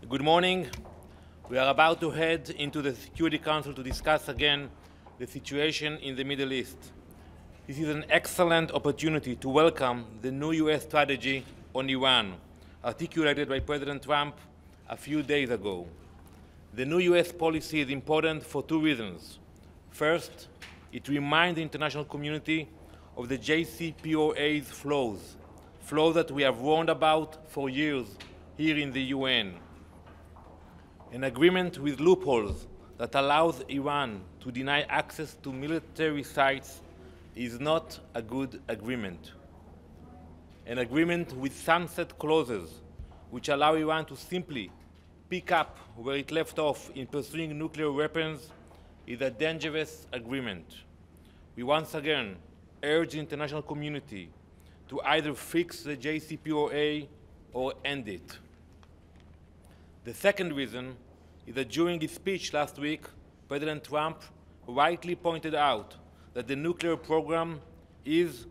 Good morning. We are about to head into the Security Council to discuss again the situation in the Middle East. This is an excellent opportunity to welcome the new US strategy on Iran, articulated by President Trump a few days ago. The new US policy is important for two reasons. First, it reminds the international community of the JCPOA's flaws that we have warned about for years here in the UN. An agreement with loopholes that allows Iran to deny access to military sites is not a good agreement. An agreement with sunset clauses, which allow Iran to simply pick up where it left off in pursuing nuclear weapons, is a dangerous agreement. We once again urge the international community to either fix the JCPOA or end it. The second reason is that during his speech last week, President Trump rightly pointed out that the nuclear program is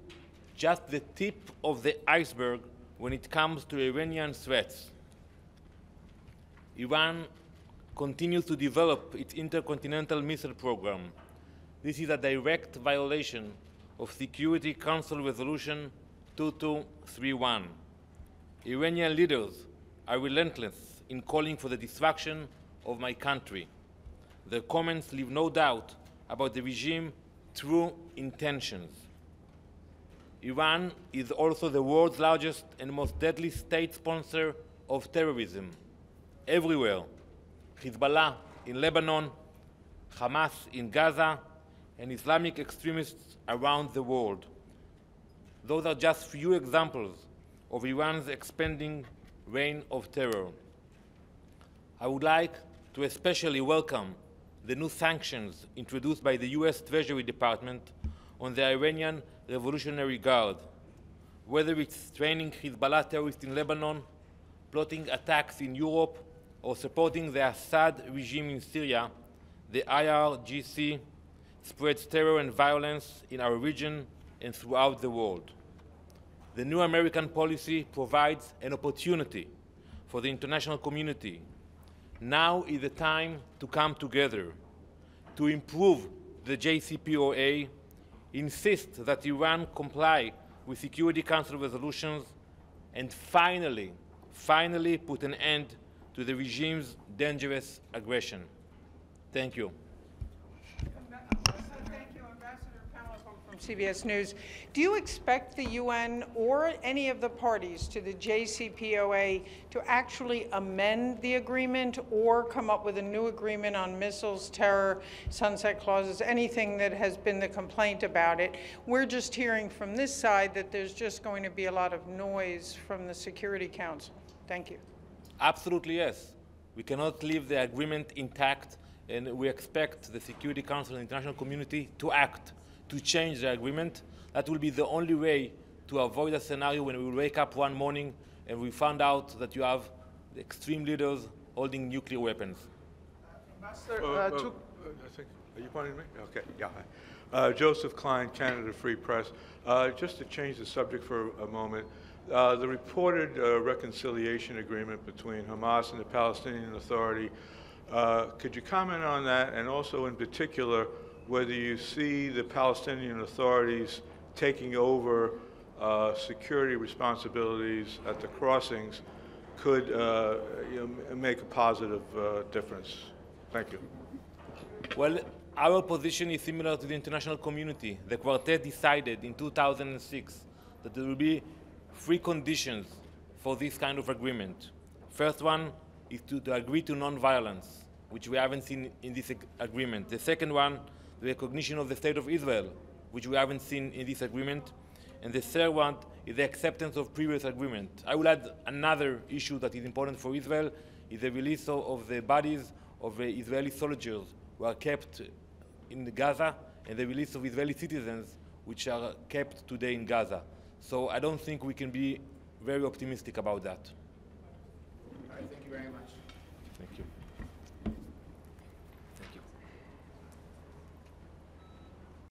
just the tip of the iceberg when it comes to Iranian threats. Iran continues to develop its intercontinental missile program. This is a direct violation of Security Council Resolution 2231. Iranian leaders are relentless in calling for the destruction of my country. Their comments leave no doubt about the regime's true intentions. Iran is also the world's largest and most deadly state sponsor of terrorism. Everywhere, Hezbollah in Lebanon, Hamas in Gaza, and Islamic extremists around the world. Those are just few examples of Iran's expanding reign of terror. I would like to especially welcome the new sanctions introduced by the US Treasury Department on the Iranian Revolutionary Guard. Whether it's training Hezbollah terrorists in Lebanon, plotting attacks in Europe, or supporting the Assad regime in Syria, the IRGC spreads terror and violence in our region and throughout the world. The new American policy provides an opportunity for the international community. Now is the time to come together, to improve the JCPOA, insist that Iran comply with Security Council resolutions, and finally put an end to the regime's dangerous aggression. Thank you. From CBS News. Do you expect the UN or any of the parties to the JCPOA to actually amend the agreement or come up with a new agreement on missiles, terror, sunset clauses, anything that has been the complaint about it? We're just hearing from this side that there's just going to be a lot of noise from the Security Council. Thank you. Absolutely, yes. We cannot leave the agreement intact, and we expect the Security Council and the international community to act, to change the agreement. That will be the only way to avoid a scenario when we will wake up one morning and we found out that you have the extreme leaders holding nuclear weapons. I think, are you pointing to me? Okay, yeah. Joseph Klein, Canada Free Press. Just to change the subject for a moment, the reported reconciliation agreement between Hamas and the Palestinian Authority, could you comment on that, and also in particular, whether you see the Palestinian authorities taking over security responsibilities at the crossings could make a positive difference? Thank you. Well, our position is similar to the international community. The Quartet decided in 2006 that there will be three conditions for this kind of agreement. First one is to agree to non-violence, which we haven't seen in this agreement. The second one, the recognition of the State of Israel, which we haven't seen in this agreement. And the third one is the acceptance of previous agreement. I will add another issue that is important for Israel, is the release of the bodies of the Israeli soldiers who are kept in Gaza, and the release of Israeli citizens which are kept today in Gaza. So I don't think we can be very optimistic about that. All right, thank you very much. Thank you.